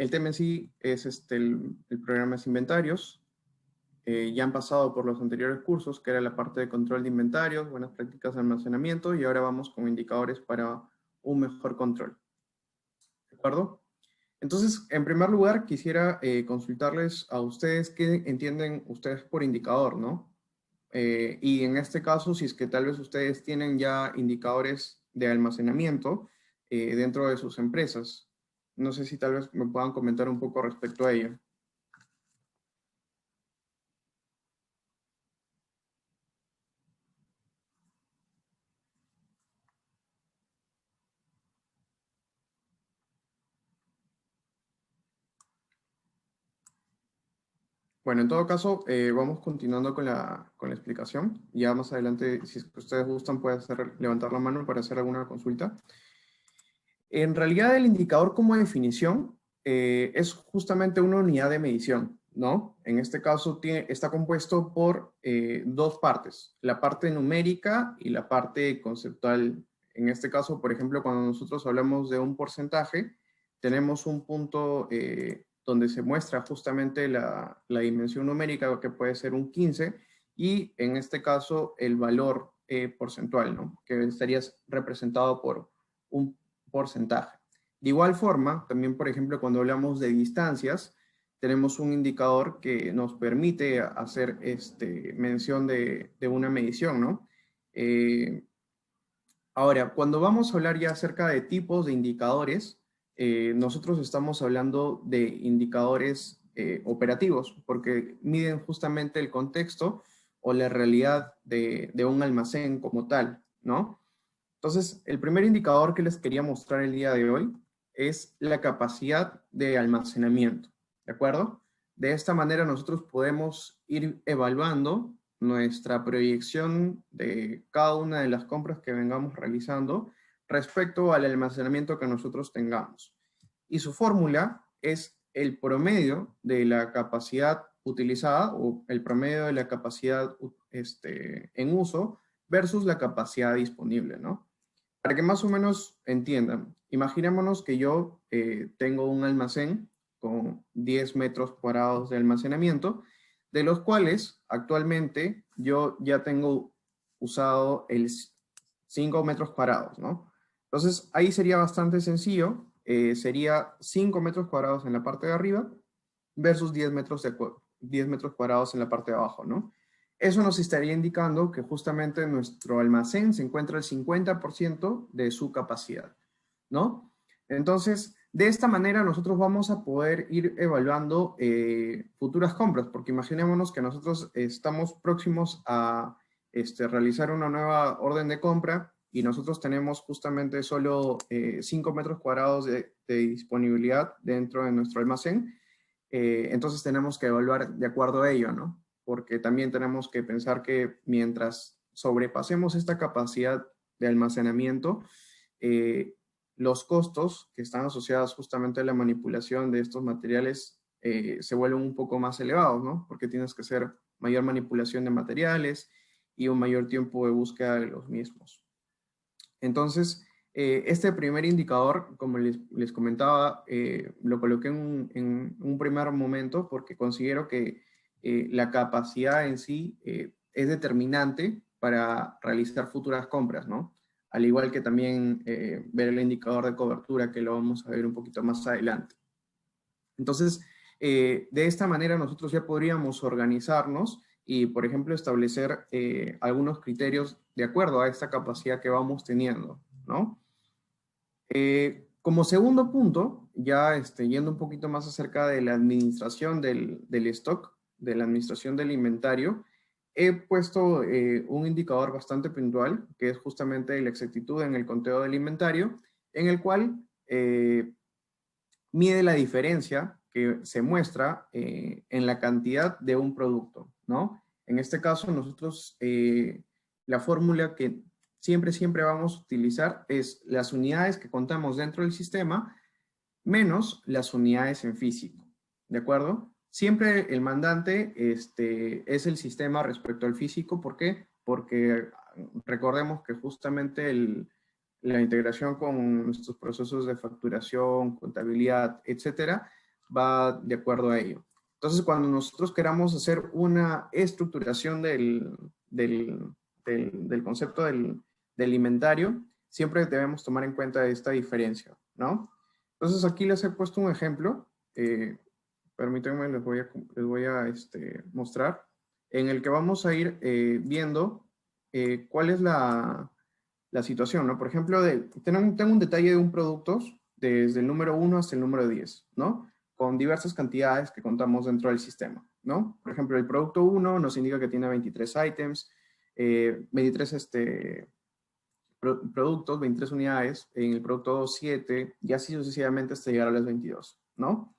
el tema en sí es el programa de inventarios. Ya han pasado por los anteriores cursos, que era la parte de control de inventarios, buenas prácticas de almacenamiento, y ahora vamos con indicadores para un mejor control. ¿De acuerdo? Entonces, en primer lugar, quisiera consultarles a ustedes qué entienden ustedes por indicador, ¿no? Y en este caso, si es que tal vez ustedes tienen ya indicadores de almacenamiento dentro de sus empresas. No sé si tal vez me puedan comentar un poco respecto a ello. Bueno, en todo caso, vamos continuando con la explicación. Ya más adelante, si es que ustedes gustan, pueden levantar la mano para hacer alguna consulta. En realidad, el indicador como definición es justamente una unidad de medición, ¿no? En este caso está compuesto por dos partes, la parte numérica y la parte conceptual. En este caso, por ejemplo, cuando nosotros hablamos de un porcentaje, tenemos un punto donde se muestra justamente la dimensión numérica, que puede ser un 15, y en este caso el valor porcentual, ¿no? Que estaría representado por un porcentaje. De igual forma, también, por ejemplo, cuando hablamos de distancias, tenemos un indicador que nos permite hacer mención de una medición, ¿no? Ahora, cuando vamos a hablar ya acerca de tipos de indicadores, nosotros estamos hablando de indicadores operativos, porque miden justamente el contexto o la realidad de un almacén como tal, ¿no? Entonces, el primer indicador que les quería mostrar el día de hoy es la capacidad de almacenamiento, ¿de acuerdo? De esta manera nosotros podemos ir evaluando nuestra proyección de cada una de las compras que vengamos realizando respecto al almacenamiento que nosotros tengamos. Y su fórmula es el promedio de la capacidad utilizada o el promedio de la capacidad en uso versus la capacidad disponible, ¿no? Para que más o menos entiendan, imaginémonos que yo tengo un almacén con 10 metros cuadrados de almacenamiento, de los cuales actualmente yo ya tengo usado el 5 metros cuadrados, ¿no? Entonces ahí sería bastante sencillo, sería 5 metros cuadrados en la parte de arriba versus 10 metros cuadrados en la parte de abajo, ¿no? Eso nos estaría indicando que justamente nuestro almacén se encuentra al 50% de su capacidad, ¿no? Entonces, de esta manera nosotros vamos a poder ir evaluando futuras compras, porque imaginémonos que nosotros estamos próximos a realizar una nueva orden de compra y nosotros tenemos justamente solo 5 metros cuadrados de disponibilidad dentro de nuestro almacén. Entonces tenemos que evaluar de acuerdo a ello, ¿no? Porque también tenemos que pensar que mientras sobrepasemos esta capacidad de almacenamiento, los costos que están asociados justamente a la manipulación de estos materiales se vuelven un poco más elevados, ¿no? Porque tienes que hacer mayor manipulación de materiales y un mayor tiempo de búsqueda de los mismos. Entonces, este primer indicador, como les comentaba, lo coloqué en un primer momento porque considero que la capacidad en sí es determinante para realizar futuras compras, ¿no? Al igual que también ver el indicador de cobertura, que lo vamos a ver un poquito más adelante. Entonces, de esta manera nosotros ya podríamos organizarnos y, por ejemplo, establecer algunos criterios de acuerdo a esta capacidad que vamos teniendo, ¿no? Como segundo punto, ya yendo un poquito más acerca de la administración del stock, de la administración del inventario, he puesto un indicador bastante puntual, que es justamente la exactitud en el conteo del inventario, en el cual mide la diferencia que se muestra en la cantidad de un producto, ¿no? En este caso, nosotros, la fórmula que siempre vamos a utilizar es las unidades que contamos dentro del sistema menos las unidades en físico, ¿de acuerdo? Siempre el mandante es el sistema respecto al físico. ¿Por qué? Porque recordemos que justamente la integración con nuestros procesos de facturación, contabilidad, etcétera, va de acuerdo a ello. Entonces, cuando nosotros queramos hacer una estructuración del concepto del inventario, siempre debemos tomar en cuenta esta diferencia, ¿no? Entonces, aquí les he puesto un ejemplo. Permítanme, les voy a mostrar, en el que vamos a ir viendo cuál es la situación, ¿no? Por ejemplo, tengo un detalle de un producto desde el número 1 hasta el número 10, ¿no? Con diversas cantidades que contamos dentro del sistema, ¿no? Por ejemplo, el producto 1 nos indica que tiene 23 items, 23 productos, 23 unidades, en el producto 2, 7, y así sucesivamente hasta llegar a las 22, ¿no?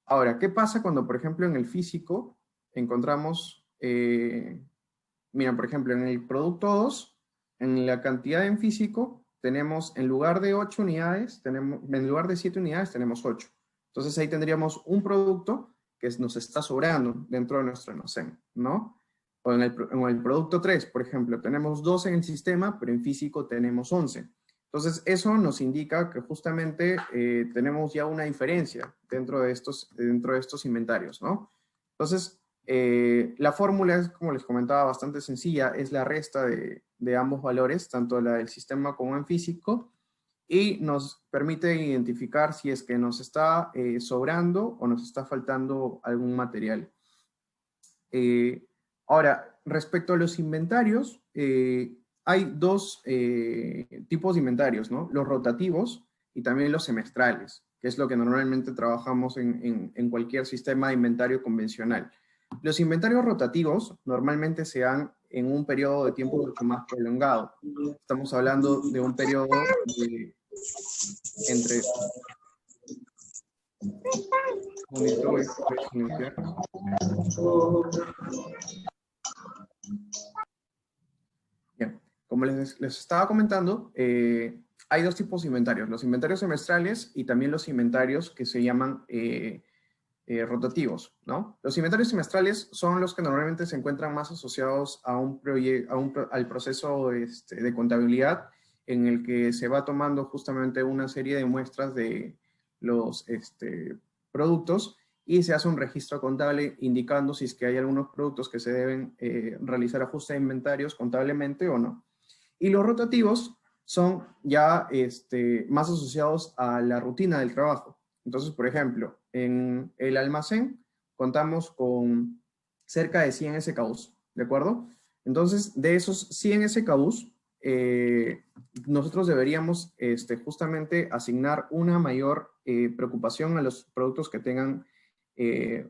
Ahora, ¿qué pasa cuando, por ejemplo, en el físico encontramos, mira, por ejemplo, en el producto 2, en la cantidad en físico, tenemos, en lugar de 8 unidades, en lugar de 7 unidades, tenemos 8. Entonces ahí tendríamos un producto que nos está sobrando dentro de nuestro almacén, ¿no? O en el producto 3, por ejemplo, tenemos 12 en el sistema, pero en físico tenemos 11. Entonces, eso nos indica que justamente tenemos ya una diferencia dentro de estos inventarios, ¿no? Entonces, la fórmula es, como les comentaba, bastante sencilla, es la resta de ambos valores, tanto la del sistema como en físico, y nos permite identificar si es que nos está sobrando o nos está faltando algún material. Ahora, respecto a los inventarios, hay dos tipos de inventarios, ¿no? Los rotativos y también los semestrales, que es lo que normalmente trabajamos en cualquier sistema de inventario convencional. Los inventarios rotativos normalmente se dan en un periodo de tiempo mucho más prolongado. Estamos hablando de un periodo de entre... Un momento, voy a silenciar. Bien, como les estaba comentando, hay dos tipos de inventarios, los inventarios semestrales y también los inventarios que se llaman rotativos, ¿no? Los inventarios semestrales son los que normalmente se encuentran más asociados a al proceso de contabilidad, en el que se va tomando justamente una serie de muestras de los productos y se hace un registro contable indicando si es que hay algunos productos que se deben realizar ajuste de inventarios contablemente o no. Y los rotativos son ya más asociados a la rutina del trabajo. Entonces, por ejemplo, en el almacén contamos con cerca de 100 SKUs, ¿de acuerdo? Entonces, de esos 100 SKUs, nosotros deberíamos justamente asignar una mayor preocupación a los productos que tengan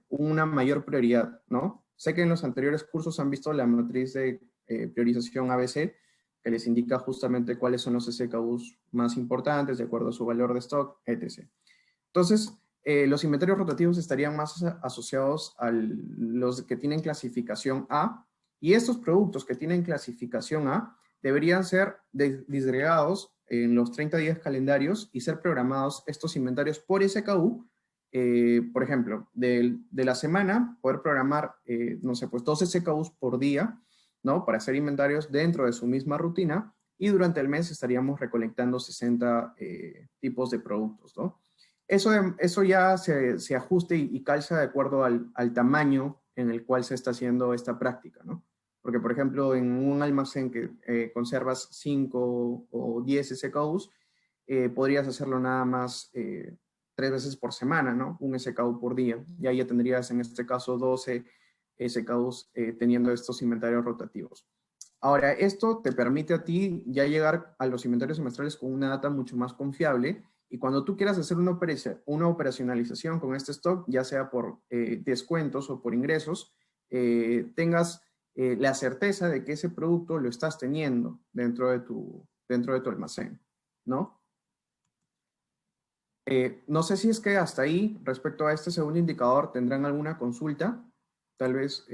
una mayor prioridad, ¿no? Sé que en los anteriores cursos han visto la matriz de priorización ABC, que les indica justamente cuáles son los SKUs más importantes de acuerdo a su valor de stock, etc. Entonces, los inventarios rotativos estarían más asociados a los que tienen clasificación A, y estos productos que tienen clasificación A deberían ser disgregados en los 30 días calendarios y ser programados estos inventarios por SKU. Por ejemplo, de la semana, poder programar, no sé, pues 12 SKUs por día, ¿no? Para hacer inventarios dentro de su misma rutina, y durante el mes estaríamos recolectando 60 tipos de productos, ¿no? Eso ya se ajuste y calza de acuerdo al tamaño en el cual se está haciendo esta práctica, ¿no? Porque, por ejemplo, en un almacén que conservas 5 o 10 SKUs, podrías hacerlo nada más 3 veces por semana, ¿no? Un SKU por día. Y ahí ya tendrías, en este caso, 12 SKUs teniendo estos inventarios rotativos. Ahora, esto te permite a ti ya llegar a los inventarios semestrales con una data mucho más confiable, y cuando tú quieras hacer una operacionalización con este stock, ya sea por descuentos o por ingresos, tengas la certeza de que ese producto lo estás teniendo dentro de tu almacén, ¿no? No sé si es que hasta ahí, respecto a este segundo indicador, tendrán alguna consulta. Tal vez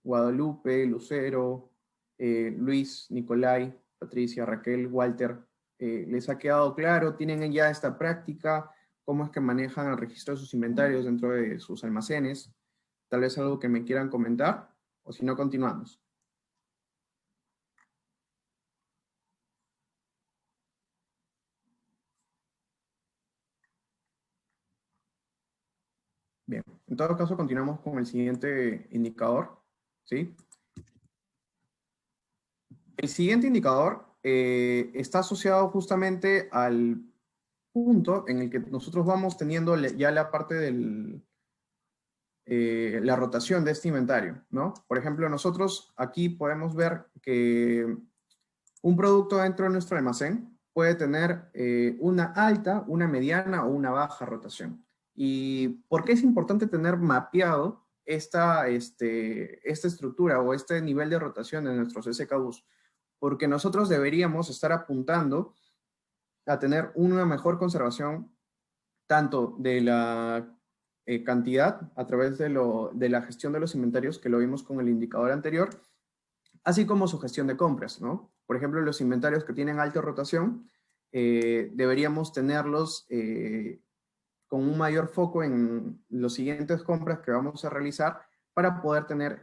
Guadalupe, Lucero, Luis, Nicolai, Patricia, Raquel, Walter, ¿les ha quedado claro? ¿Tienen ya esta práctica? ¿Cómo es que manejan el registro de sus inventarios dentro de sus almacenes? Tal vez algo que me quieran comentar, o si no, continuamos. Bien, en todo caso continuamos con el siguiente indicador, ¿sí? El siguiente indicador está asociado justamente al punto en el que nosotros vamos teniendo ya la parte de la rotación de este inventario, ¿no? Por ejemplo, nosotros aquí podemos ver que un producto dentro de nuestro almacén puede tener una alta, una mediana o una baja rotación. ¿Y por qué es importante tener mapeado esta estructura o este nivel de rotación de nuestros SKUs? Porque nosotros deberíamos estar apuntando a tener una mejor conservación tanto de la cantidad a través de la gestión de los inventarios, que lo vimos con el indicador anterior, así como su gestión de compras, ¿no? Por ejemplo, los inventarios que tienen alta rotación, deberíamos tenerlos con un mayor foco en los siguientes compras que vamos a realizar para poder tener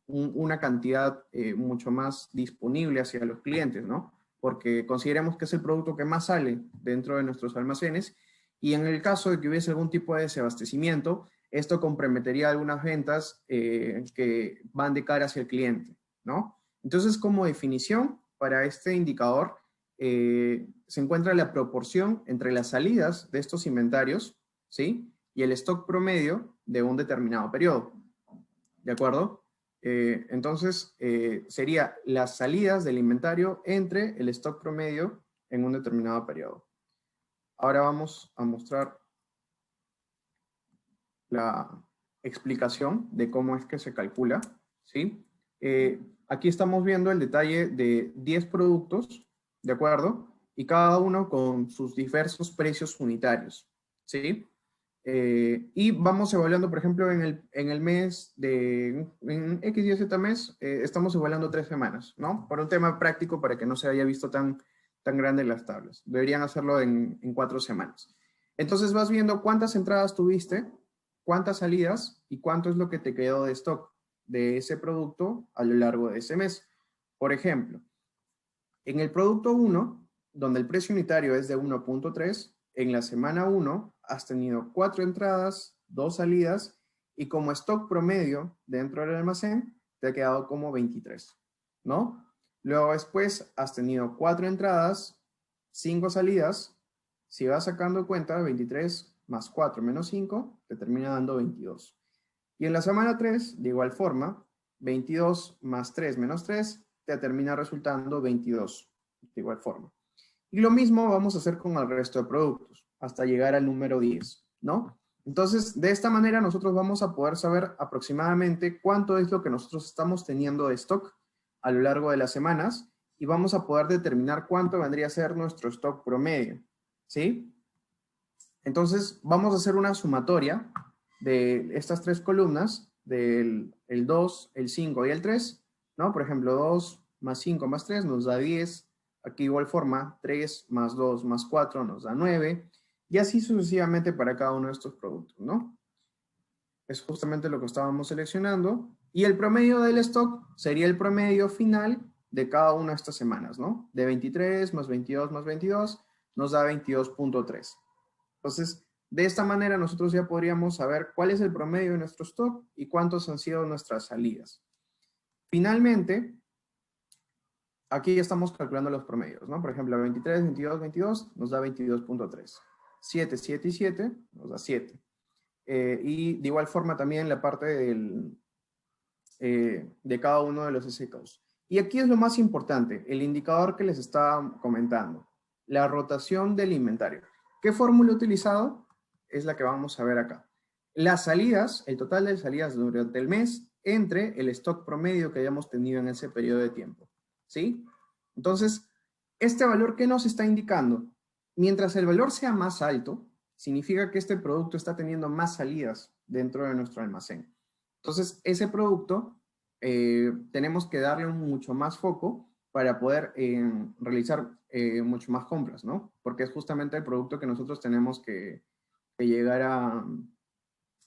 una cantidad mucho más disponible hacia los clientes, ¿no? Porque consideremos que es el producto que más sale dentro de nuestros almacenes y en el caso de que hubiese algún tipo de desabastecimiento, esto comprometería algunas ventas que van de cara hacia el cliente, ¿no? Entonces, como definición para este indicador, se encuentra la proporción entre las salidas de estos inventarios, ¿sí? Y el stock promedio de un determinado periodo, ¿de acuerdo? Entonces, sería las salidas del inventario entre el stock promedio en un determinado periodo. Ahora vamos a mostrar la explicación de cómo es que se calcula, ¿sí? Aquí estamos viendo el detalle de 10 productos, ¿de acuerdo? Y cada uno con sus diversos precios unitarios, ¿sí? Y vamos evaluando, por ejemplo, en el mes en X, Y, Z mes, estamos evaluando 3 semanas, ¿no? Por un tema práctico para que no se haya visto tan grande las tablas. Deberían hacerlo en 4 semanas. Entonces vas viendo cuántas entradas tuviste, cuántas salidas y cuánto es lo que te quedó de stock de ese producto a lo largo de ese mes. Por ejemplo, en el producto 1, donde el precio unitario es de 1.3, en la semana 1 has tenido 4 entradas, 2 salidas y como stock promedio dentro del almacén te ha quedado como 23, ¿no? Luego después has tenido 4 entradas, 5 salidas. Si vas sacando cuenta, 23 más 4 menos 5 te termina dando 22. Y en la semana 3, de igual forma, 22 más 3 menos 3 te termina resultando 22, de igual forma. Y lo mismo vamos a hacer con el resto de productos, hasta llegar al número 10, ¿no? Entonces, de esta manera nosotros vamos a poder saber aproximadamente cuánto es lo que nosotros estamos teniendo de stock a lo largo de las semanas y vamos a poder determinar cuánto vendría a ser nuestro stock promedio, ¿sí? Entonces, vamos a hacer una sumatoria de estas 3 columnas, del el 2, el 5 y el 3, ¿no? Por ejemplo, 2 más 5 más 3 nos da 10. Aquí igual forma, 3 más 2 más 4 nos da 9. Y así sucesivamente para cada uno de estos productos, ¿no? Es justamente lo que estábamos seleccionando. Y el promedio del stock sería el promedio final de cada una de estas semanas, ¿no? De 23 más 22 más 22 nos da 22.3. Entonces, de esta manera nosotros ya podríamos saber cuál es el promedio de nuestro stock y cuántos han sido nuestras salidas. Finalmente, aquí ya estamos calculando los promedios, ¿no? Por ejemplo, 23, 22, 22 nos da 22.3. 7, 7 y 7 nos da 7. Y de igual forma también la parte de cada uno de los SKUs. Y aquí es lo más importante, el indicador que les estaba comentando, la rotación del inventario. ¿Qué fórmula he utilizado? Es la que vamos a ver acá. Las salidas, el total de salidas durante el mes entre el stock promedio que hayamos tenido en ese periodo de tiempo. ¿Sí? Entonces, este valor, ¿qué nos está indicando? Mientras el valor sea más alto, significa que este producto está teniendo más salidas dentro de nuestro almacén. Entonces, ese producto tenemos que darle mucho más foco para poder realizar mucho más compras, ¿no? Porque es justamente el producto que nosotros tenemos que llegar a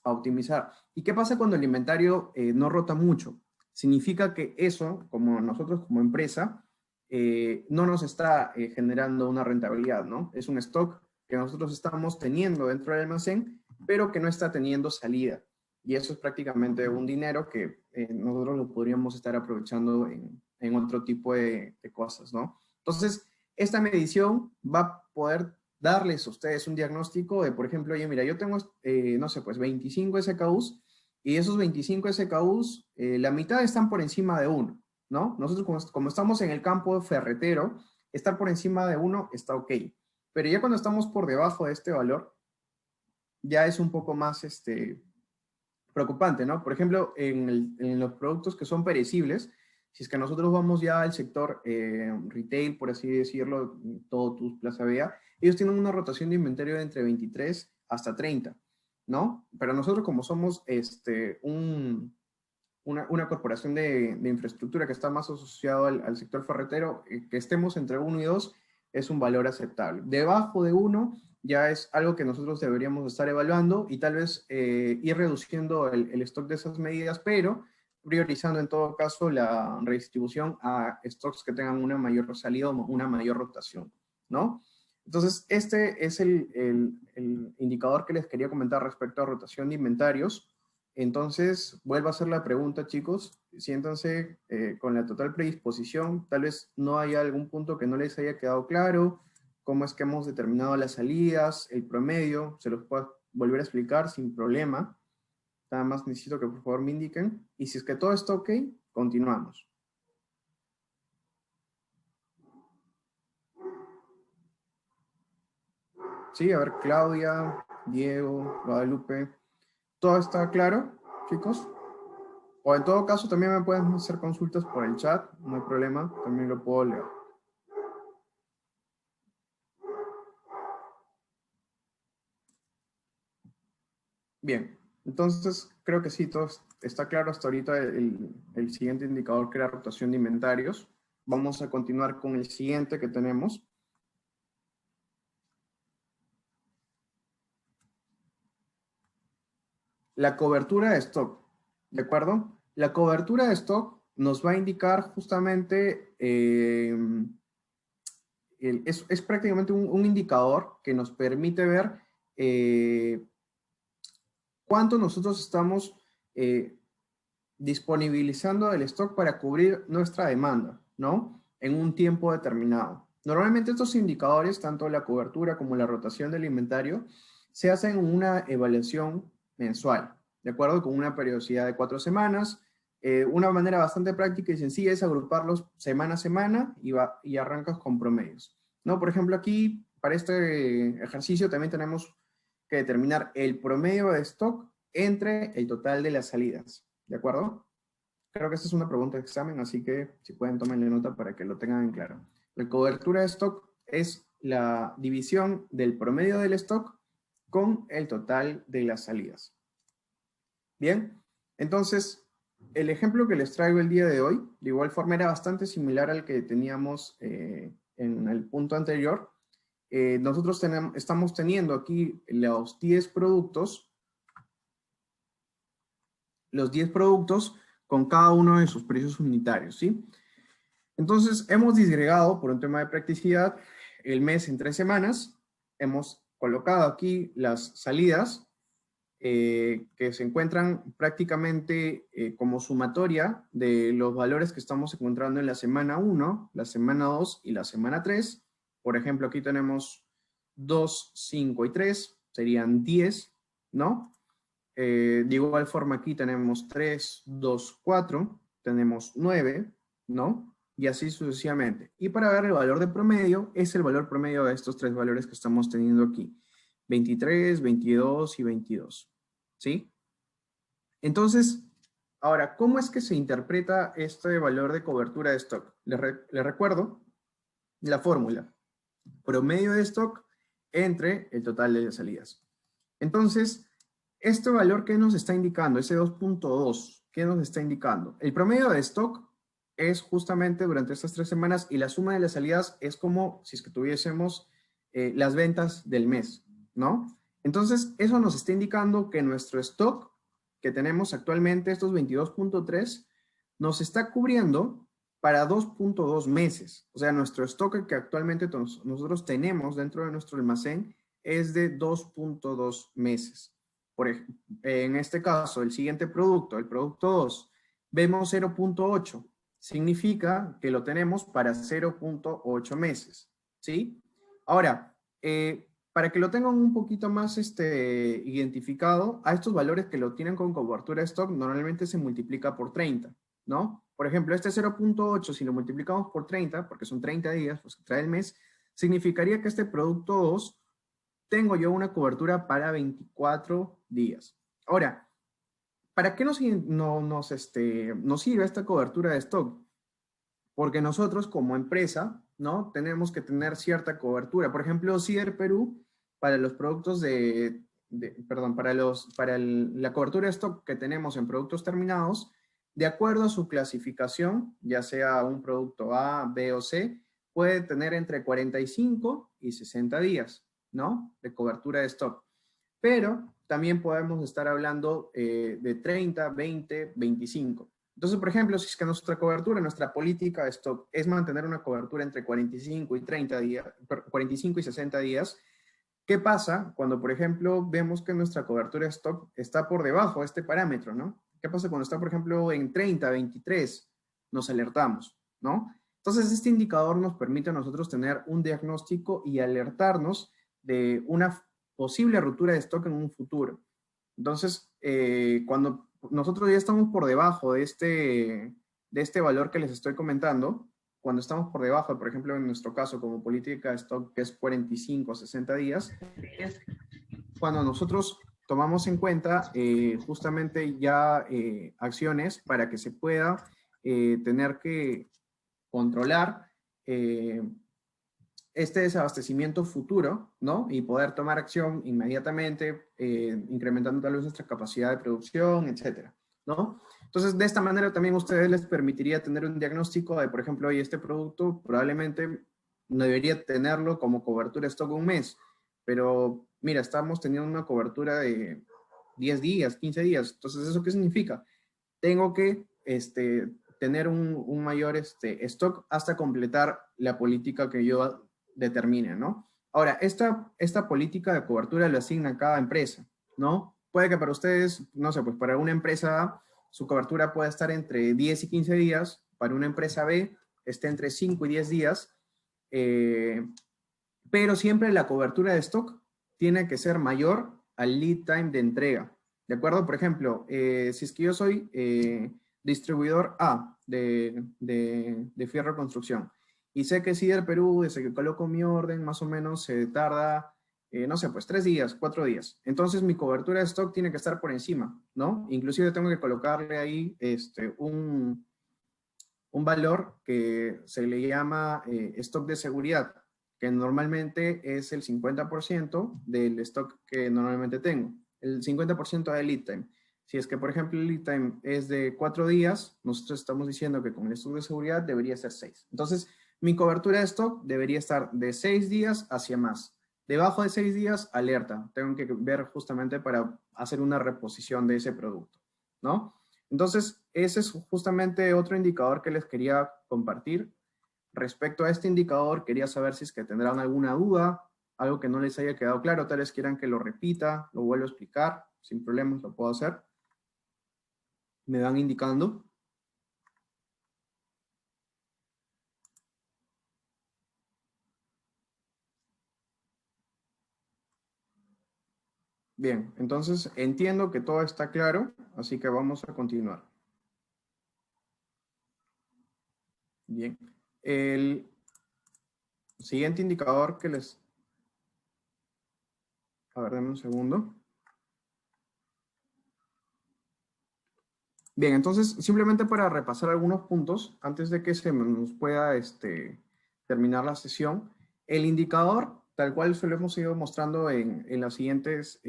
optimizar. ¿Y qué pasa cuando el inventario no rota mucho? Significa que eso, como nosotros como empresa, no nos está generando una rentabilidad, ¿no? Es un stock que nosotros estamos teniendo dentro del almacén pero que no está teniendo salida. Y eso es prácticamente un dinero que nosotros lo podríamos estar aprovechando en otro tipo de cosas, ¿no? Entonces, esta medición va a poder darles a ustedes un diagnóstico de, por ejemplo, oye, mira, yo tengo, no sé, pues 25 SKUs, y esos 25 SKUs, la mitad están por encima de uno, ¿no? Nosotros como estamos en el campo ferretero, estar por encima de uno está ok. Pero ya cuando estamos por debajo de este valor, ya es un poco más preocupante, ¿no? Por ejemplo, en los productos que son perecibles, si es que nosotros vamos ya al sector retail, por así decirlo, Totus, Plaza Vea, ellos tienen una rotación de inventario de entre 23 hasta 30, ¿no? Pero nosotros como somos una corporación de infraestructura que está más asociado al sector ferretero, que estemos entre 1 y 2 es un valor aceptable. Debajo de 1 ya es algo que nosotros deberíamos estar evaluando y tal vez ir reduciendo el stock de esas medidas, pero priorizando en todo caso la redistribución a stocks que tengan una mayor salida o una mayor rotación, ¿no? Entonces, este es el indicador que les quería comentar respecto a rotación de inventarios. Entonces, vuelvo a hacer la pregunta, chicos. Siéntanse con la total predisposición. Tal vez no haya algún punto que no les haya quedado claro. Cómo es que hemos determinado las salidas, el promedio. Se los puedo volver a explicar sin problema. Nada más necesito que por favor me indiquen. Y si es que todo está ok, continuamos. Sí, a ver, Claudia, Diego, Guadalupe. ¿Todo está claro, chicos? O en todo caso, también me pueden hacer consultas por el chat, no hay problema, también lo puedo leer. Bien, entonces creo que sí, todo está claro hasta ahorita el siguiente indicador que era rotación de inventarios. Vamos a continuar con el siguiente que tenemos. La cobertura de stock, ¿de acuerdo? La cobertura de stock nos va a indicar justamente, es prácticamente un indicador que nos permite ver cuánto nosotros estamos disponibilizando el stock para cubrir nuestra demanda, ¿no? En un tiempo determinado. Normalmente estos indicadores, tanto la cobertura como la rotación del inventario, se hacen en una evaluación mensual, ¿de acuerdo? Con una periodicidad de 4 semanas. Una manera bastante práctica y sencilla es agruparlos semana a semana y arrancas con promedios, ¿no? Por ejemplo, aquí, para este ejercicio, también tenemos que determinar el promedio de stock entre el total de las salidas. ¿De acuerdo? Creo que esta es una pregunta de examen, así que si pueden tomarle nota para que lo tengan en claro. La cobertura de stock es la división del promedio del stock con el total de las salidas. Bien, entonces el ejemplo que les traigo el día de hoy, de igual forma era bastante similar al que teníamos en el punto anterior. Nosotros estamos teniendo aquí los 10 productos con cada uno de sus precios unitarios, ¿sí? Entonces, hemos disgregado por un tema de practicidad el mes en 3 semanas. Hemos colocado aquí las salidas que se encuentran prácticamente como sumatoria de los valores que estamos encontrando en la semana 1, la semana 2 y la semana 3. Por ejemplo, aquí tenemos 2, 5 y 3, serían 10, ¿no? De igual forma aquí tenemos 3, 2, 4, tenemos 9, ¿no? Y así sucesivamente. Y para ver el valor de promedio, es el valor promedio de estos 3 valores que estamos teniendo aquí. 23, 22 y 22. ¿Sí? Entonces, ahora, ¿cómo es que se interpreta este valor de cobertura de stock? Les recuerdo la fórmula. Promedio de stock entre el total de las salidas. Entonces, este valor que nos está indicando, ese 2.2, ¿qué nos está indicando? El promedio de stock es justamente durante estas 3 semanas y la suma de las salidas es como si es que tuviésemos las ventas del mes, ¿no? Entonces, eso nos está indicando que nuestro stock que tenemos actualmente, estos 22.3, nos está cubriendo para 2.2 meses. O sea, nuestro stock que actualmente nosotros tenemos dentro de nuestro almacén es de 2.2 meses. En este caso, el siguiente producto, el producto 2, vemos 0.8. Significa que lo tenemos para 0.8 meses, ¿sí? Ahora, para que lo tengan un poquito más identificado, a estos valores que lo tienen con cobertura de stock normalmente se multiplica por 30, ¿no? Por ejemplo, este 0.8, si lo multiplicamos por 30, porque son 30 días, pues que trae el mes, significaría que este producto 2 tengo yo una cobertura para 24 días. Ahora, ¿para qué nos sirve esta cobertura de stock? Porque nosotros como empresa, ¿no? Tenemos que tener cierta cobertura. Por ejemplo, CIDER Perú, para los productos perdón, la cobertura de stock que tenemos en productos terminados, de acuerdo a su clasificación, ya sea un producto A, B o C, puede tener entre 45 y 60 días, ¿no? De cobertura de stock. Pero también podemos estar hablando de 30, 20, 25. Entonces, por ejemplo, si es que nuestra cobertura, nuestra política de stock es mantener una cobertura entre 45 y 30 días, 45 y 60 días, ¿qué pasa cuando, por ejemplo, vemos que nuestra cobertura de stock está por debajo de este parámetro, ¿no? ¿Qué pasa cuando está, por ejemplo, en 30, 23? Nos alertamos, ¿no? Entonces, este indicador nos permite a nosotros tener un diagnóstico y alertarnos de una posible ruptura de stock en un futuro. Entonces, cuando nosotros ya estamos por debajo de este valor que les estoy comentando, cuando estamos por debajo, por ejemplo, en nuestro caso, como política de stock, que es 45 o 60 días, es cuando nosotros tomamos en cuenta justamente ya acciones para que se pueda tener que controlar este desabastecimiento futuro, ¿no? Y poder tomar acción inmediatamente, incrementando tal vez nuestra capacidad de producción, etcétera, ¿no? Entonces, de esta manera también a ustedes les permitiría tener un diagnóstico de, por ejemplo, hoy este producto probablemente no debería tenerlo como cobertura de stock un mes, pero mira, estamos teniendo una cobertura de 10 días, 15 días. Entonces, ¿eso qué significa? Tengo que tener un mayor stock hasta completar la política que yo determine, ¿no? Ahora, esta política de cobertura lo asigna cada empresa, ¿no? Puede que para ustedes, no sé, pues para una empresa A, su cobertura puede estar entre 10 y 15 días, para una empresa B esté entre 5 y 10 días, eh, pero siempre la cobertura de stock tiene que ser mayor al lead time de entrega. ¿De acuerdo? Por ejemplo, si es que yo soy distribuidor A de fierro construcción y sé que si del Perú, desde que coloco mi orden, más o menos se tarda, no sé, pues 3 días, 4 días. Entonces mi cobertura de stock tiene que estar por encima, ¿no? Inclusive tengo que colocarle ahí un valor que se le llama stock de seguridad, que normalmente es el 50% del stock que normalmente tengo, el 50% del lead time. Si es que, por ejemplo, el lead time es de 4 días, nosotros estamos diciendo que con el stock de seguridad debería ser 6. Entonces, mi cobertura de stock debería estar de 6 días hacia más. Debajo de 6 días, alerta. Tengo que ver justamente para hacer una reposición de ese producto, ¿no? Entonces, ese es justamente otro indicador que les quería compartir. Respecto a este indicador, quería saber si es que tendrán alguna duda, algo que no les haya quedado claro, tal vez quieran que lo repita, lo vuelvo a explicar, sin problemas lo puedo hacer. Me van indicando. Bien, entonces entiendo que todo está claro, así que vamos a continuar. Bien, el siguiente indicador que les... A ver, denme un segundo. Bien, entonces simplemente para repasar algunos puntos, antes de que se nos pueda terminar la sesión, el indicador, tal cual se lo hemos ido mostrando en las siguientes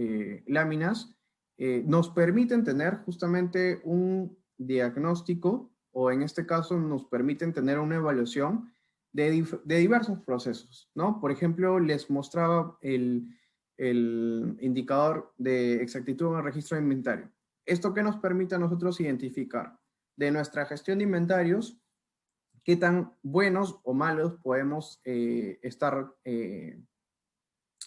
láminas, nos permiten tener justamente un diagnóstico, o en este caso nos permiten tener una evaluación de diversos procesos, ¿no? Por ejemplo, les mostraba el indicador de exactitud en el registro de inventario. ¿Esto qué nos permite a nosotros identificar? De nuestra gestión de inventarios, qué tan buenos o malos podemos estar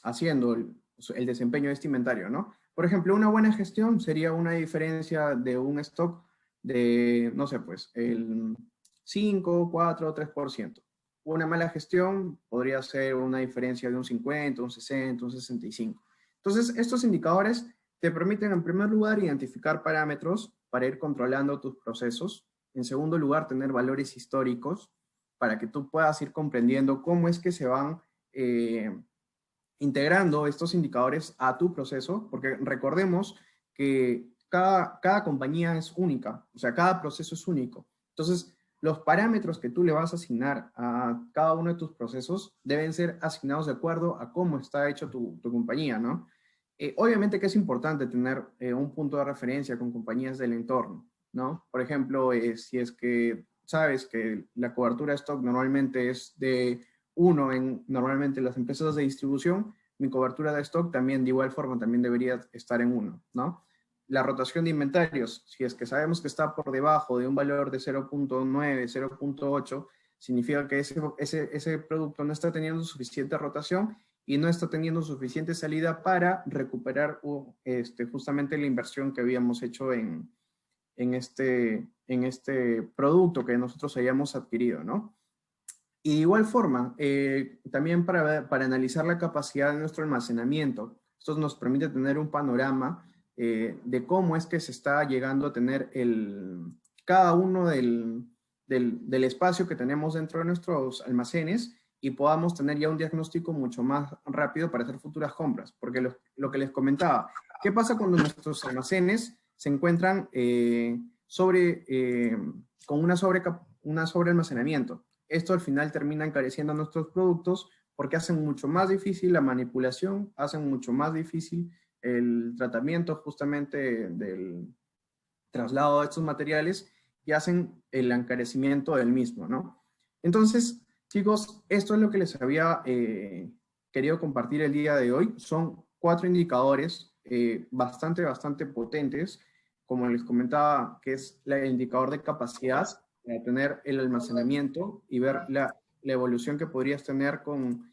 haciendo el desempeño de este inventario, ¿no? Por ejemplo, una buena gestión sería una diferencia de un stock de, no sé, pues, el 5, 4, 3%. Una mala gestión podría ser una diferencia de un 50, un 60, un 65. Entonces, estos indicadores te permiten, en primer lugar, identificar parámetros para ir controlando tus procesos. En segundo lugar, tener valores históricos para que tú puedas ir comprendiendo cómo es que se van integrando estos indicadores a tu proceso, porque recordemos que cada compañía es única, o sea, cada proceso es único. Entonces, los parámetros que tú le vas a asignar a cada uno de tus procesos deben ser asignados de acuerdo a cómo está hecho tu compañía, ¿no? Obviamente que es importante tener un punto de referencia con compañías del entorno, ¿no? Por ejemplo, si es que sabes que la cobertura de stock normalmente es de uno en normalmente las empresas de distribución, mi cobertura de stock también de igual forma también debería estar en uno, ¿no? La rotación de inventarios, si es que sabemos que está por debajo de un valor de 0.9, 0.8, significa que ese producto no está teniendo suficiente rotación y no está teniendo suficiente salida para recuperar justamente la inversión que habíamos hecho en este producto que nosotros hayamos adquirido, ¿no? Y de igual forma, también para analizar la capacidad de nuestro almacenamiento, esto nos permite tener un panorama de cómo es que se está llegando a tener cada uno del espacio que tenemos dentro de nuestros almacenes y podamos tener ya un diagnóstico mucho más rápido para hacer futuras compras. Porque lo que les comentaba, ¿qué pasa cuando nuestros almacenes se encuentran con una sobre almacenamiento? Esto al final termina encareciendo nuestros productos porque hacen mucho más difícil la manipulación, hacen mucho más difícil el tratamiento justamente del traslado de estos materiales y hacen el encarecimiento del mismo, ¿no? Entonces, chicos, esto es lo que les había querido compartir el día de hoy. Son 4 indicadores bastante potentes, como les comentaba, que es el indicador de capacidad, para tener el almacenamiento y ver la evolución que podrías tener con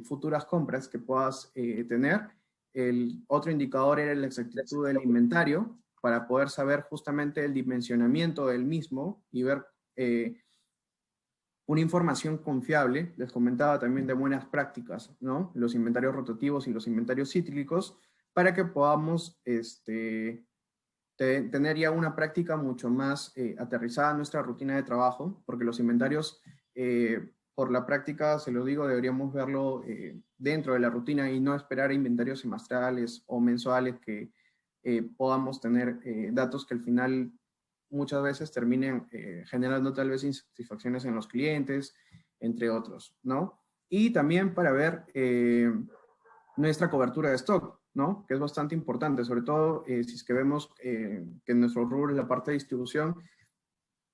futuras compras que puedas tener. El otro indicador era la exactitud del inventario, para poder saber justamente el dimensionamiento del mismo y ver una información confiable. Les comentaba también de buenas prácticas, ¿no? Los inventarios rotativos y los inventarios cíclicos, para que podamos tener ya una práctica mucho más aterrizada en nuestra rutina de trabajo, porque los inventarios, por la práctica, se lo digo, deberíamos verlo dentro de la rutina y no esperar inventarios semestrales o mensuales que podamos tener datos que al final muchas veces terminen generando tal vez insatisfacciones en los clientes, entre otros, ¿no? Y también para ver nuestra cobertura de stock, ¿no? Que es bastante importante, sobre todo si es que vemos que en nuestro rubro, en la parte de distribución,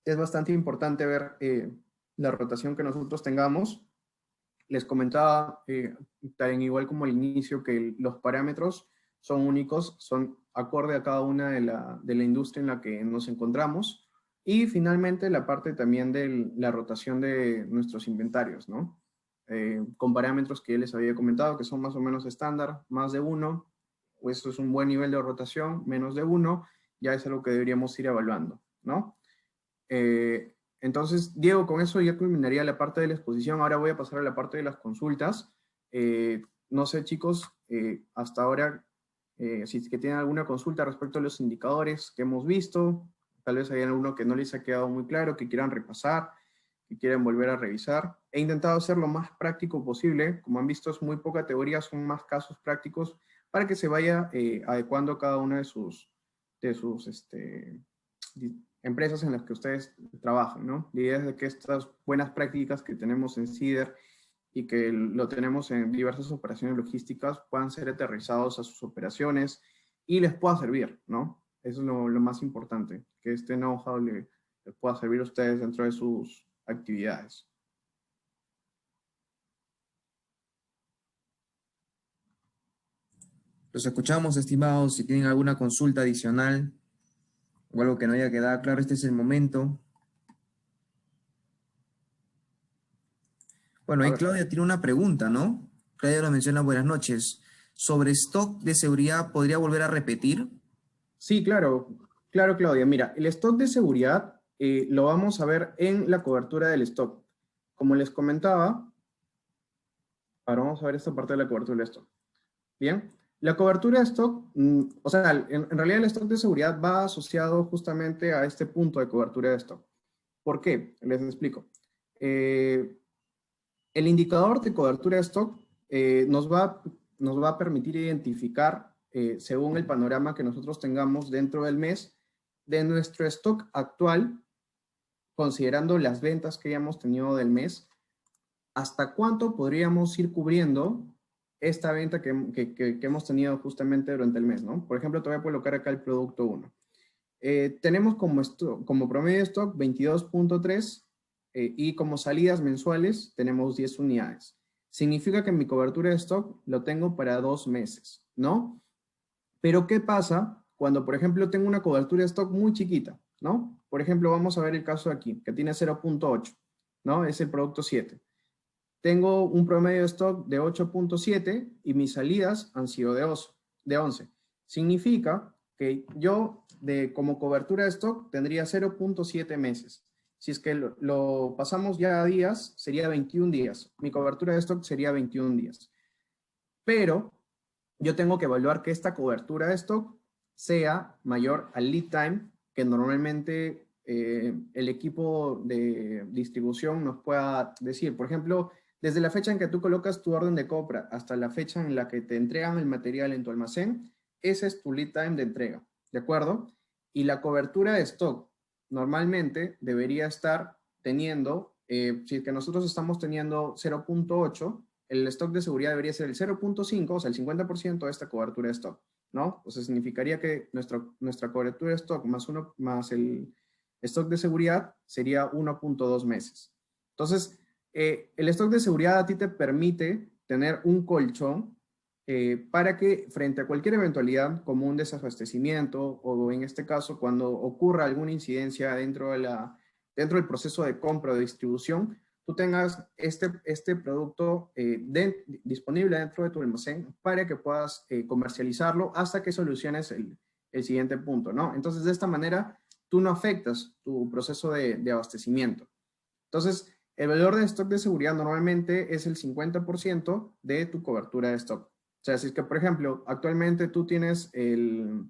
es bastante importante ver la rotación que nosotros tengamos. Les comentaba, tan igual como al inicio, que los parámetros son únicos, son acorde a cada una de la industria en la que nos encontramos. Y finalmente la parte también de la rotación de nuestros inventarios, ¿no? Con parámetros que ya les había comentado, que son más o menos estándar, más de uno, o esto es un buen nivel de rotación, menos de uno, ya es algo que deberíamos ir evaluando, ¿no? Entonces, Diego, con eso ya culminaría la parte de la exposición. Ahora voy a pasar a la parte de las consultas. No sé, chicos, hasta ahora, si es que tienen alguna consulta respecto a los indicadores que hemos visto, tal vez hay alguno que no les ha quedado muy claro, que quieran repasar, que quieran volver a revisar. He intentado hacer lo más práctico posible. Como han visto, es muy poca teoría, son más casos prácticos para que se vaya adecuando cada una de sus empresas en las que ustedes trabajan, ¿no? La idea es de que estas buenas prácticas que tenemos en CIDER y que lo tenemos en diversas operaciones logísticas puedan ser aterrizados a sus operaciones y les pueda servir, ¿no? Eso es lo más importante, que este know-how les pueda servir a ustedes dentro de sus actividades. Los escuchamos, estimados. Si tienen alguna consulta adicional o algo que no haya quedado claro, este es el momento. Bueno, A ahí ver, Claudia tiene una pregunta, ¿no? Claudia nos menciona buenas noches. sobre stock de seguridad, ¿podría volver a repetir? Sí, claro, claro, Claudia. Mira, el stock de seguridad lo vamos a ver en la cobertura del stock. Como les comentaba, ahora vamos a ver esta parte de la cobertura del stock. Bien, la cobertura de stock, o sea, en realidad el stock de seguridad va asociado justamente a este punto de cobertura de stock. ¿Por qué? Les explico. El indicador de cobertura de stock nos va a permitir identificar, según el panorama que nosotros tengamos dentro del mes, de nuestro stock actual, considerando las ventas que hayamos tenido del mes, hasta cuánto podríamos ir cubriendo esta venta que hemos tenido justamente durante el mes, ¿no? Por ejemplo, te voy a colocar acá el producto 1. Tenemos como promedio de stock 22.3 y como salidas mensuales tenemos 10 unidades. Significa que mi cobertura de stock lo tengo para 2 meses, ¿no? Pero ¿qué pasa cuando, por ejemplo, tengo una cobertura de stock muy chiquita, ¿no? Por ejemplo, vamos a ver el caso de aquí, que tiene 0.8, ¿no? Es el producto 7. Tengo un promedio de stock de 8.7 y mis salidas han sido de 11. Significa que yo, como cobertura de stock, tendría 0.7 meses. Si es que lo pasamos ya a días, sería 21 días. Mi cobertura de stock sería 21 días. Pero yo tengo que evaluar que esta cobertura de stock sea mayor al lead time que normalmente el equipo de distribución nos pueda decir. Por ejemplo, desde la fecha en que tú colocas tu orden de compra hasta la fecha en la que te entregan el material en tu almacén, ese es tu lead time de entrega, ¿de acuerdo? Y la cobertura de stock normalmente debería estar teniendo, si es que nosotros estamos teniendo 0.8, el stock de seguridad debería ser el 0.5, o sea, el 50% de esta cobertura de stock, ¿no? O sea, significaría que nuestra cobertura de stock más el stock de seguridad sería 1.2 meses. Entonces, el stock de seguridad a ti te permite tener un colchón para que frente a cualquier eventualidad, como un desabastecimiento o en este caso cuando ocurra alguna incidencia dentro del proceso de compra o de distribución, tú tengas este producto disponible dentro de tu almacén para que puedas comercializarlo hasta que soluciones el siguiente punto, ¿no? Entonces, de esta manera, tú no afectas tu proceso de abastecimiento. Entonces, el valor de stock de seguridad normalmente es el 50% de tu cobertura de stock. O sea, si es que, por ejemplo, actualmente tú tienes el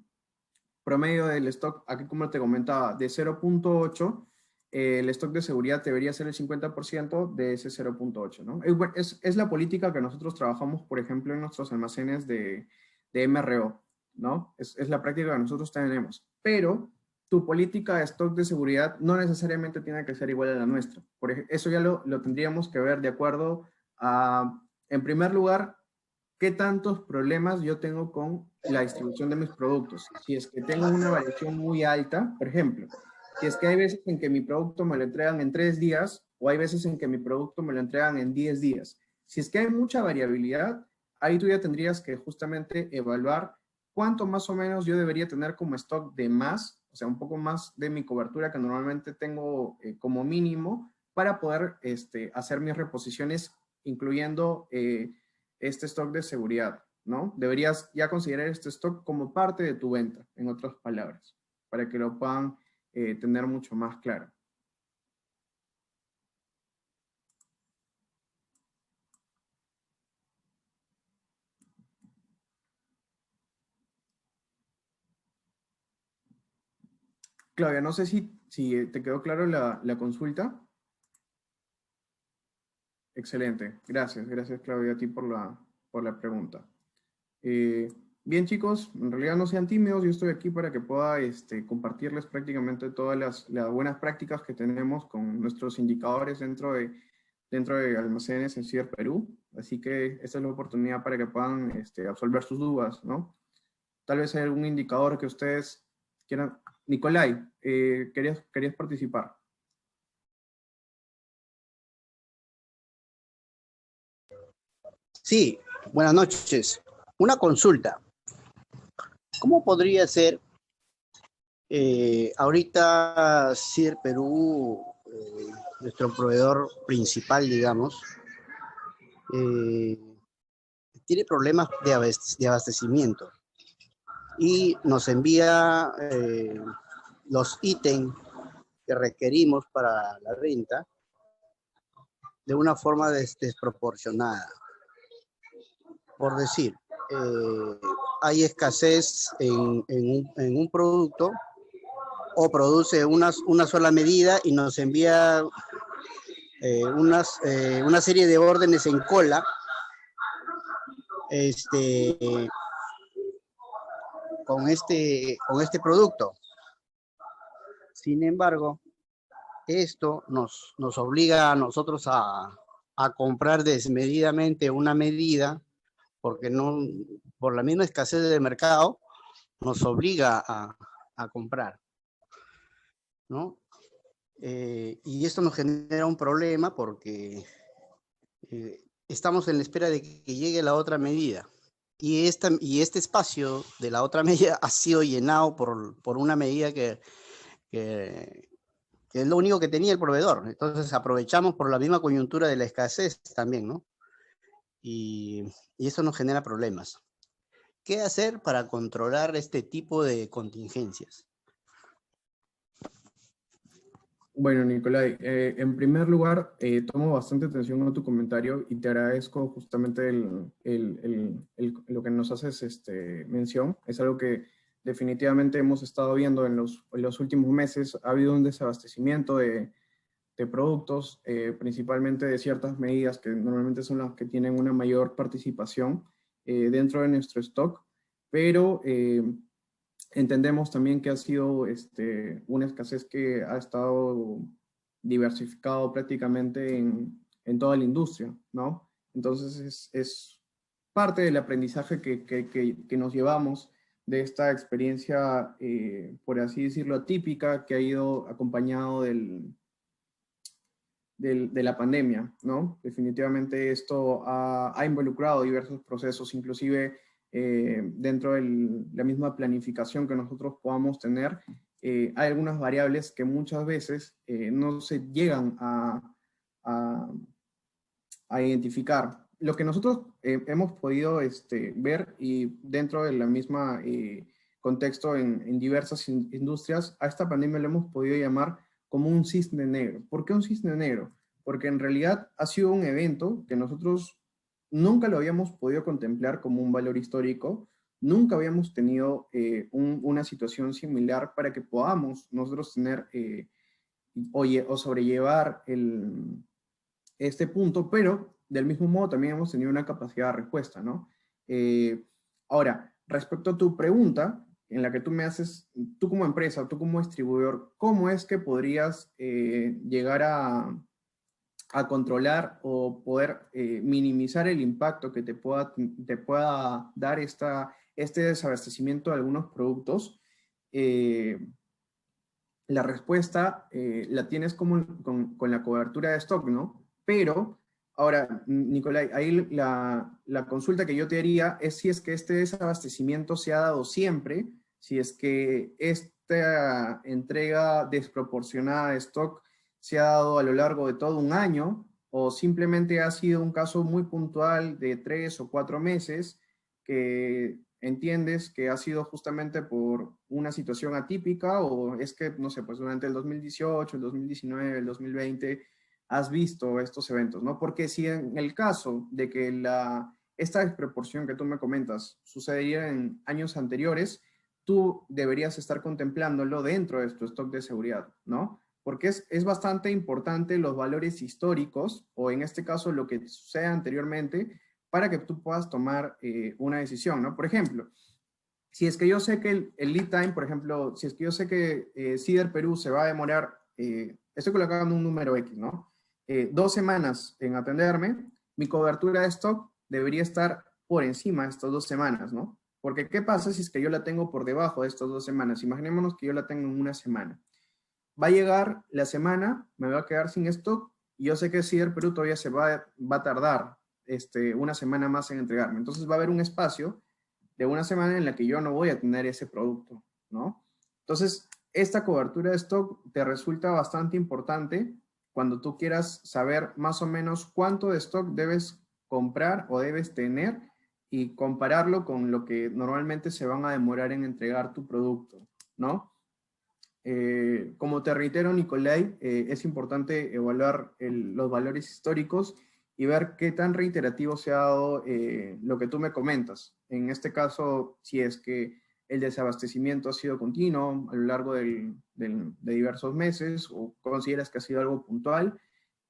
promedio del stock, aquí como te comentaba, de 0.8, el stock de seguridad debería ser el 50% de ese 0.8, ¿no? Es la política que nosotros trabajamos, por ejemplo, en nuestros almacenes de MRO, ¿no? Es la práctica que nosotros tenemos. Pero tu política de stock de seguridad no necesariamente tiene que ser igual a la nuestra. Eso ya lo tendríamos que ver de acuerdo a, en primer lugar, qué tantos problemas yo tengo con la distribución de mis productos. Si es que tengo una variación muy alta, por ejemplo, si es que hay veces en que mi producto me lo entregan en 3 días o hay veces en que mi producto me lo entregan en 10 días. Si es que hay mucha variabilidad, ahí tú ya tendrías que justamente evaluar cuánto más o menos yo debería tener como stock de más, o sea, un poco más de mi cobertura que normalmente tengo como mínimo para poder hacer mis reposiciones, incluyendo este stock de seguridad, ¿no? Deberías ya considerar este stock como parte de tu venta, en otras palabras, para que lo puedan tener mucho más claro. Claudia, no sé si te quedó claro la consulta. Excelente, gracias Claudia a ti por la pregunta. Bien chicos, en realidad no sean tímidos, yo estoy aquí para que pueda compartirles prácticamente todas las buenas prácticas que tenemos con nuestros indicadores dentro de almacenes en Ciber Perú, así que esta es la oportunidad para que puedan absolver sus dudas, ¿no? Tal vez hay algún indicador que ustedes quieran. Nicolai, querías participar. Sí, buenas noches. Una consulta. ¿Cómo podría ser ahorita CIR Perú, nuestro proveedor principal, digamos, eh, tiene problemas de abastecimiento y nos envía los ítems que requerimos para la venta de una forma desproporcionada. Por decir, hay escasez en un producto o produce una sola medida y nos envía una serie de órdenes en cola con este producto. Sin embargo, esto nos obliga a nosotros a comprar desmedidamente una medida porque por la misma escasez del mercado nos obliga a comprar, ¿no? Y esto nos genera un problema porque estamos en la espera de que llegue la otra medida. Y este espacio de la otra medida ha sido llenado por una medida que es lo único que tenía el proveedor. Entonces aprovechamos por la misma coyuntura de la escasez también, ¿no? Y eso nos genera problemas. ¿Qué hacer para controlar este tipo de contingencias? Bueno, Nicolai, en primer lugar, tomo bastante atención a tu comentario y te agradezco justamente lo que nos haces mención. Es algo que definitivamente hemos estado viendo en los últimos meses. Ha habido un desabastecimiento de productos, principalmente de ciertas medidas que normalmente son las que tienen una mayor participación dentro de nuestro stock, pero entendemos también que ha sido una escasez que ha estado diversificado prácticamente en toda la industria, ¿no? Entonces es parte del aprendizaje que nos llevamos de esta experiencia, por así decirlo, atípica, que ha ido acompañado de la pandemia, ¿no? Definitivamente esto ha involucrado diversos procesos, inclusive dentro de la misma planificación que nosotros podamos tener, hay algunas variables que muchas veces no se llegan a, a identificar. Lo que nosotros hemos podido ver y dentro de la misma contexto en diversas industrias, a esta pandemia le hemos podido llamar como un cisne negro. ¿Por qué un cisne negro? Porque en realidad ha sido un evento que nosotros nunca lo habíamos podido contemplar como un valor histórico, nunca habíamos tenido una situación similar para que podamos nosotros tener o sobrellevar este punto, pero del mismo modo también hemos tenido una capacidad de respuesta, ¿no? Ahora, respecto a tu pregunta, en la que tú me haces, tú como empresa, tú como distribuidor, ¿cómo es que podrías llegar a controlar o poder minimizar el impacto que te pueda dar este desabastecimiento de algunos productos? La respuesta la tienes como con la cobertura de stock, ¿no? Pero, ahora, Nicolai, ahí la consulta que yo te haría es si es que este desabastecimiento se ha dado siempre, si es que esta entrega desproporcionada de stock se ha dado a lo largo de todo un año, o simplemente ha sido un caso muy puntual de 3 o 4 meses que entiendes que ha sido justamente por una situación atípica, o es que, no sé, pues durante el 2018, el 2019, el 2020 has visto estos eventos, ¿no? Porque si en el caso de que esta desproporción que tú me comentas sucediera en años anteriores, tú deberías estar contemplándolo dentro de tu stock de seguridad, ¿no? Porque es bastante importante los valores históricos, o en este caso lo que sucede anteriormente, para que tú puedas tomar una decisión, ¿no? Por ejemplo, si es que yo sé que el lead time, por ejemplo, si es que yo sé que Cider Perú se va a demorar, estoy colocando un número X, ¿no? 2 semanas en atenderme, mi cobertura de stock debería estar por encima de estas 2 semanas, ¿no? Porque ¿qué pasa si es que yo la tengo por debajo de estas 2 semanas? Imaginémonos que yo la tengo en una semana. Va a llegar la semana, me va a quedar sin stock, y yo sé que Cider Perú todavía va a tardar una semana más en entregarme. Entonces va a haber un espacio de una semana en la que yo no voy a tener ese producto, ¿no? Entonces, esta cobertura de stock te resulta bastante importante cuando tú quieras saber más o menos cuánto de stock debes comprar o debes tener y compararlo con lo que normalmente se van a demorar en entregar tu producto, ¿no? Como te reitero, Nicolai, es importante evaluar los valores históricos y ver qué tan reiterativo se ha dado lo que tú me comentas. En este caso, si es que el desabastecimiento ha sido continuo a lo largo de diversos meses o consideras que ha sido algo puntual.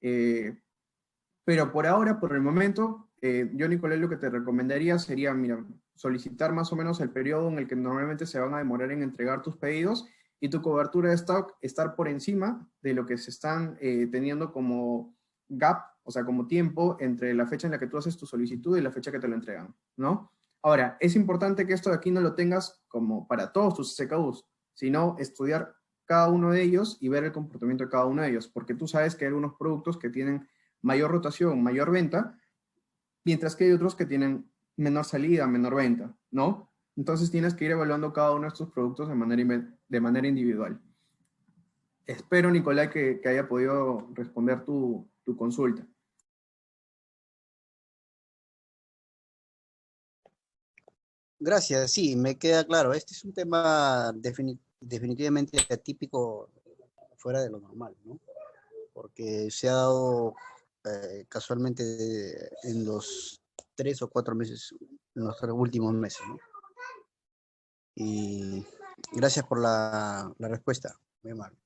Pero por ahora, por el momento, yo, Nicolás, lo que te recomendaría sería, mira, solicitar más o menos el periodo en el que normalmente se van a demorar en entregar tus pedidos y tu cobertura de stock estar por encima de lo que se están teniendo como gap, o sea, como tiempo entre la fecha en la que tú haces tu solicitud y la fecha que te lo entregan, ¿no? Ahora, es importante que esto de aquí no lo tengas como para todos tus SKUs, sino estudiar cada uno de ellos y ver el comportamiento de cada uno de ellos, porque tú sabes que hay algunos productos que tienen mayor rotación, mayor venta, mientras que hay otros que tienen menor salida, menor venta, ¿no? Entonces tienes que ir evaluando cada uno de estos productos de manera individual. Espero, Nicolai, que haya podido responder tu consulta. Gracias, sí, me queda claro. Este es un tema definitivamente atípico, fuera de lo normal, ¿no? Porque se ha dado casualmente en los 3 o 4 meses, en los últimos meses, ¿no? Y gracias por la respuesta, muy amable.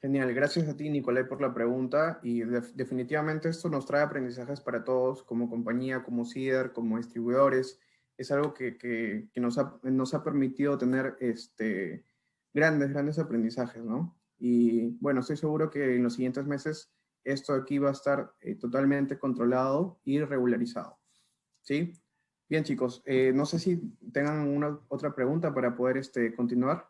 Genial, gracias a ti, Nicolai, por la pregunta y definitivamente esto nos trae aprendizajes para todos como compañía, como CIDER, como distribuidores. Es algo que nos ha permitido tener grandes aprendizajes, ¿no? Y bueno, estoy seguro que en los siguientes meses esto aquí va a estar totalmente controlado y regularizado, ¿sí? Bien, chicos, no sé si tengan una otra pregunta para poder continuar.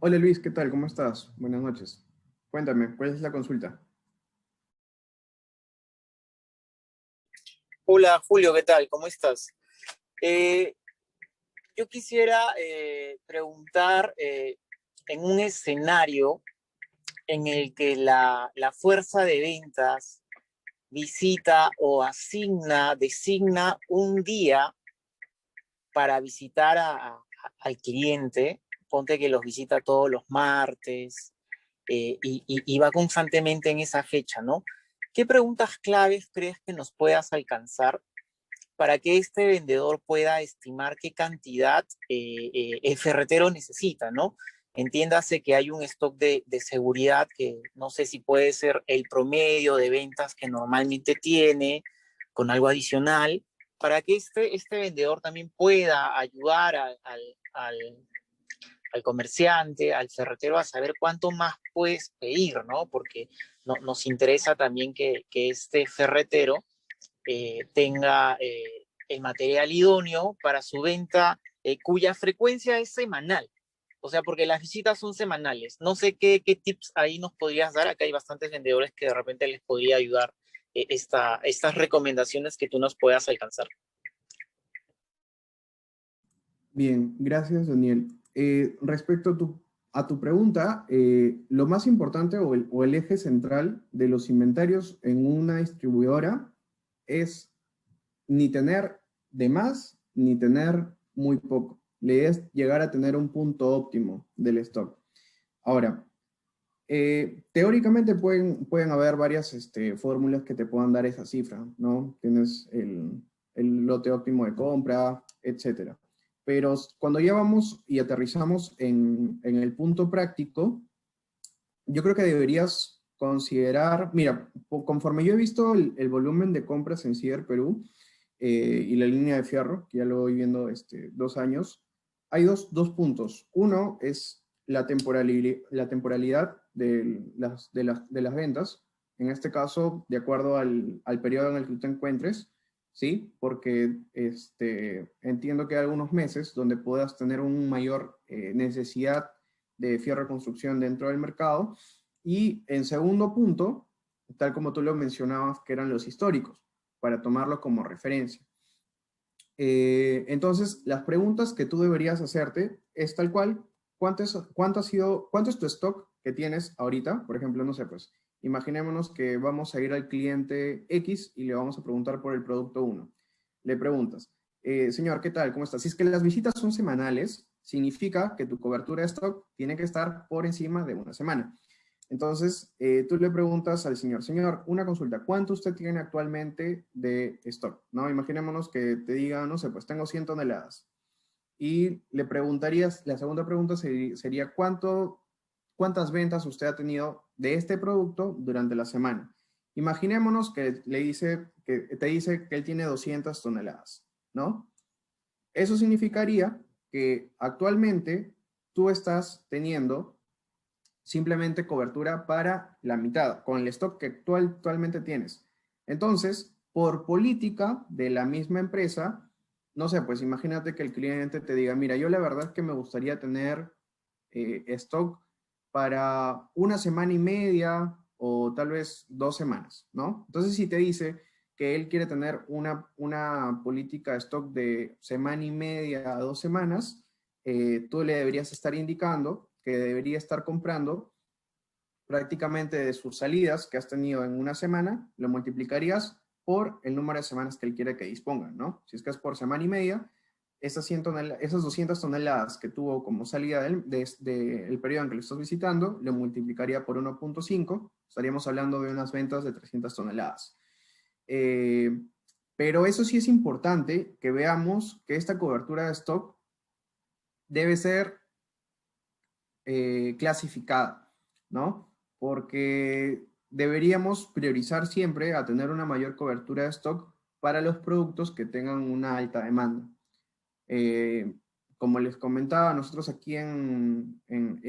Hola Luis, ¿qué tal? ¿Cómo estás? Buenas noches. Cuéntame, ¿cuál es la consulta? Hola Julio, ¿qué tal? ¿Cómo estás? Eh, yo quisiera preguntar en un escenario en el que la fuerza de ventas visita o designa un día para visitar al cliente, ponte que los visita todos los martes y va constantemente en esa fecha, ¿no? ¿Qué preguntas claves crees que nos puedas alcanzar para que este vendedor pueda estimar qué cantidad el ferretero necesita, ¿no? Entiéndase que hay un stock de seguridad que no sé si puede ser el promedio de ventas que normalmente tiene, con algo adicional, para que este vendedor también pueda ayudar al comerciante, al ferretero, a saber cuánto más puedes pedir, ¿no? Porque nos interesa también que este ferretero tenga el material idóneo para su venta, cuya frecuencia es semanal. O sea, porque las visitas son semanales. No sé qué tips ahí nos podrías dar. Acá hay bastantes vendedores que de repente les podría ayudar estas recomendaciones que tú nos puedas alcanzar. Bien, gracias Daniel. Respecto a tu pregunta, lo más importante o el eje central de los inventarios en una distribuidora es ni tener de más ni tener muy poco. La idea es llegar a tener un punto óptimo del stock. Ahora, teóricamente pueden haber varias fórmulas que te puedan dar esa cifra, ¿no? Tienes el lote óptimo de compra, etcétera. Pero cuando ya vamos y aterrizamos en el punto práctico, yo creo que deberías considerar, mira, conforme yo he visto el volumen de compras en Cider Perú y la línea de fierro, que ya lo voy viendo 2 años, hay dos puntos. Uno es la temporalidad de las ventas, en este caso, de acuerdo al periodo en el que tú te encuentres, ¿sí? Porque entiendo que hay algunos meses donde puedas tener una mayor necesidad de fierro de construcción dentro del mercado. Y en segundo punto, tal como tú lo mencionabas, que eran los históricos, para tomarlo como referencia. Entonces, las preguntas que tú deberías hacerte es tal cual, ¿cuánto es tu stock que tienes ahorita? Por ejemplo, no sé, pues, imaginémonos que vamos a ir al cliente X y le vamos a preguntar por el producto 1. Le preguntas, señor, ¿qué tal? ¿Cómo estás? Si es que las visitas son semanales, significa que tu cobertura de stock tiene que estar por encima de una semana. Entonces, tú le preguntas al señor, una consulta, ¿cuánto usted tiene actualmente de stock? ¿No? Imaginémonos que te diga, no sé, pues tengo 100 toneladas. Y le preguntarías, la segunda pregunta sería, ¿cuántas ventas usted ha tenido de este producto durante la semana? Imaginémonos que te dice que él tiene 200 toneladas, ¿no? Eso significaría que actualmente tú estás teniendo simplemente cobertura para la mitad, con el stock que actualmente tienes. Entonces, por política de la misma empresa, no sé, pues imagínate que el cliente te diga, mira, yo la verdad es que me gustaría tener stock para una semana y media o tal vez 2 semanas, ¿no? Entonces, si te dice que él quiere tener una política de stock de semana y media a 2 semanas, tú le deberías estar indicando que debería estar comprando prácticamente de sus salidas que has tenido en una semana, lo multiplicarías por el número de semanas que él quiere que disponga, ¿no? Si es que es por semana y media, esas 200 toneladas que tuvo como salida del periodo en que lo estás visitando, lo multiplicaría por 1.5, estaríamos hablando de unas ventas de 300 toneladas. Pero eso sí es importante que veamos que esta cobertura de stock debe ser clasificada, ¿no? Porque deberíamos priorizar siempre a tener una mayor cobertura de stock para los productos que tengan una alta demanda. Eh, Como les comentaba, nosotros aquí en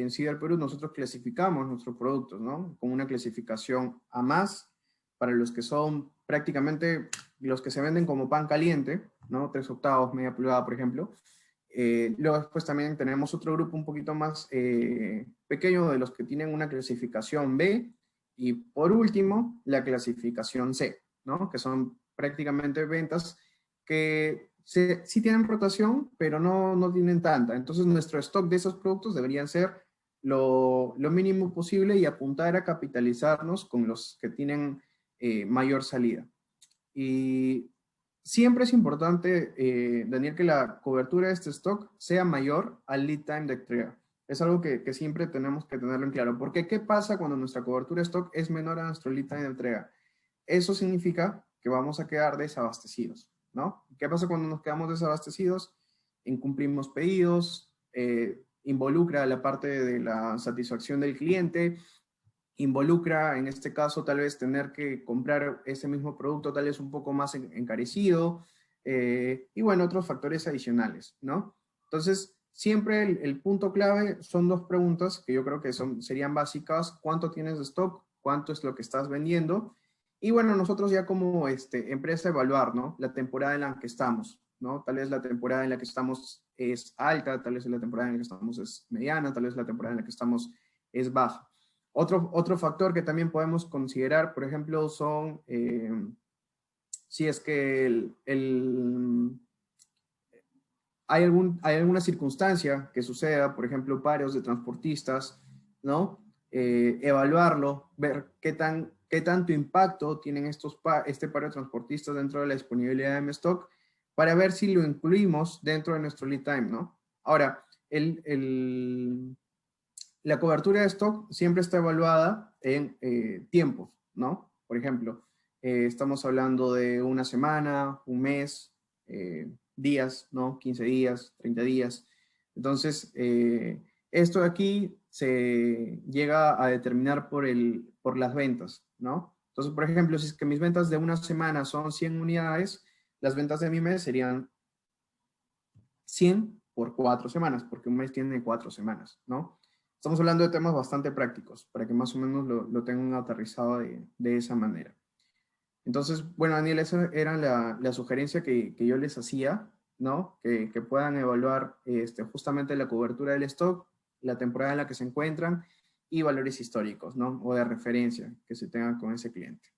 Cider Perú, nosotros clasificamos nuestros productos, ¿no? Con una clasificación A más, para los que son prácticamente los que se venden como pan caliente, ¿no? 3/8, media pulgada, por ejemplo. Luego después también tenemos otro grupo un poquito más pequeño de los que tienen una clasificación B y por último la clasificación C, ¿no? Que son prácticamente ventas que sí tienen rotación, pero no tienen tanta. Entonces nuestro stock de esos productos deberían ser lo mínimo posible y apuntar a capitalizarnos con los que tienen mayor salida. Y siempre es importante, Daniel, que la cobertura de este stock sea mayor al lead time de entrega. Es algo que siempre tenemos que tenerlo en claro. Porque, ¿qué pasa cuando nuestra cobertura de stock es menor a nuestro lead time de entrega? Eso significa que vamos a quedar desabastecidos, ¿no? ¿Qué pasa cuando nos quedamos desabastecidos? Incumplimos pedidos, involucra la parte de la satisfacción del cliente, involucra, en este caso, tal vez tener que comprar ese mismo producto tal vez un poco más encarecido, y bueno, otros factores adicionales, ¿no? Entonces, siempre el punto clave son dos preguntas que yo creo que serían básicas: ¿cuánto tienes de stock? ¿Cuánto es lo que estás vendiendo? Y bueno, nosotros ya como empresa evaluar, ¿no? La temporada en la que estamos, ¿no? Tal vez la temporada en la que estamos es alta, tal vez la temporada en la que estamos es mediana, tal vez la temporada en la que estamos es baja. Otro factor que también podemos considerar, por ejemplo, son si es que hay alguna circunstancia que suceda, por ejemplo, paros de transportistas, ¿no? Evaluarlo, ver qué tanto impacto tienen este paro de transportistas dentro de la disponibilidad de stock, para ver si lo incluimos dentro de nuestro lead time, ¿no? Ahora, la cobertura de stock siempre está evaluada en tiempos, ¿no? Por ejemplo, estamos hablando de una semana, un mes, días, ¿no? 15 días, 30 días. Entonces, esto de aquí se llega a determinar por las ventas, ¿no? Entonces, por ejemplo, si es que mis ventas de una semana son 100 unidades, las ventas de mi mes serían 100 por 4 semanas, porque un mes tiene 4 semanas, ¿no? Estamos hablando de temas bastante prácticos, para que más o menos lo tengan aterrizado de esa manera. Entonces, bueno, Daniel, esa era la sugerencia que yo les hacía, ¿no? Que puedan evaluar justamente la cobertura del stock, la temporada en la que se encuentran y valores históricos, ¿no? O de referencia que se tengan con ese cliente.